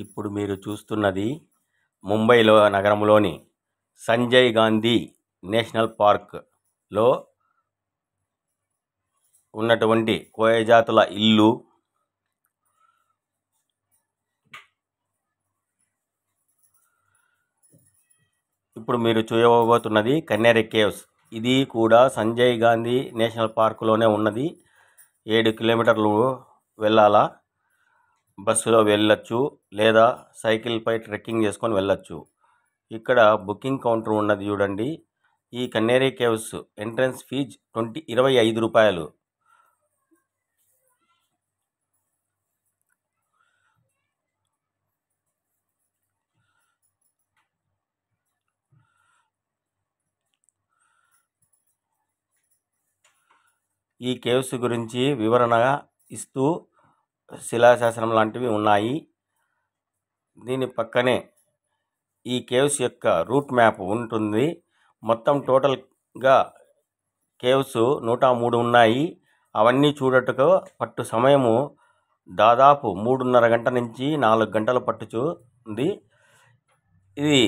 ఇప్పుడు మీరు చూస్తున్నది ముంబైలో నగరంలోని సంజయ్ గాంధీ నేషనల్ పార్క్లో ఉన్నటువంటి కోయజాతుల ఇల్లు. ఇప్పుడు మీరు చూడబోతున్నది కన్నేరి కేవ్స్. ఇది కూడా సంజయ్ గాంధీ నేషనల్ పార్కులోనే ఉన్నది. 7 కిలోమీటర్లు వెళ్ళాలా. బస్సులో వెళ్ళొచ్చు లేదా సైకిల్పై ట్రెక్కింగ్ చేసుకొని వెళ్ళొచ్చు. ఇక్కడ బుకింగ్ కౌంటర్ ఉన్నది చూడండి. ఈ కన్నేరి కేవ్స్ ఎంట్రన్స్ ఫీజ్ 25 రూపాయలు. ఈ కేవ్స్ గురించి వివరణ ఇస్తూ శిలాశాసనం లాంటివి ఉన్నాయి. దీని పక్కనే ఈ కేవ్స్ యొక్క రూట్ మ్యాప్ ఉంటుంది. మొత్తం టోటల్గా కేవ్స్ 103 ఉన్నాయి. అవన్నీ చూడటకు పట్టు సమయము దాదాపు 3.5 గంట నుంచి 4 గంటలు పట్టుచుంది. ఇది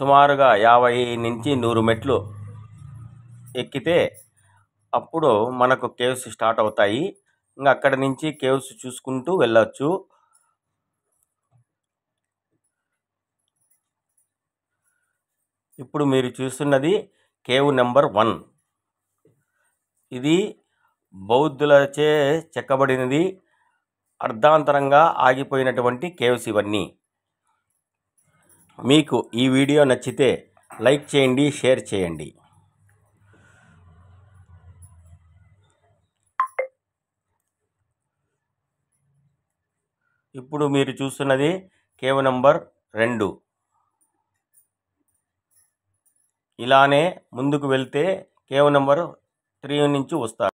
సుమారుగా 50 నుంచి 100 మెట్లు ఎక్కితే అప్పుడు మనకు కేవ్స్ స్టార్ట్ అవుతాయి. ఇంకా అక్కడి నుంచి కేవ్స్ చూసుకుంటూ వెళ్ళొచ్చు. ఇప్పుడు మీరు చూస్తున్నది కేవ్ నెంబర్ 1. ఇది బౌద్ధులచే చెక్కబడినది. అర్ధాంతరంగా ఆగిపోయినటువంటి కేవ్స్ ఇవన్నీ. మీకు ఈ వీడియో నచ్చితే లైక్ చేయండి, షేర్ చేయండి. ఇప్పుడు మీరు చూస్తున్నది కేవ్ నెంబర్ 2. ఇలానే ముందుకు వెళ్తే కేవ్ నెంబర్ 3 నుంచి వస్తారు.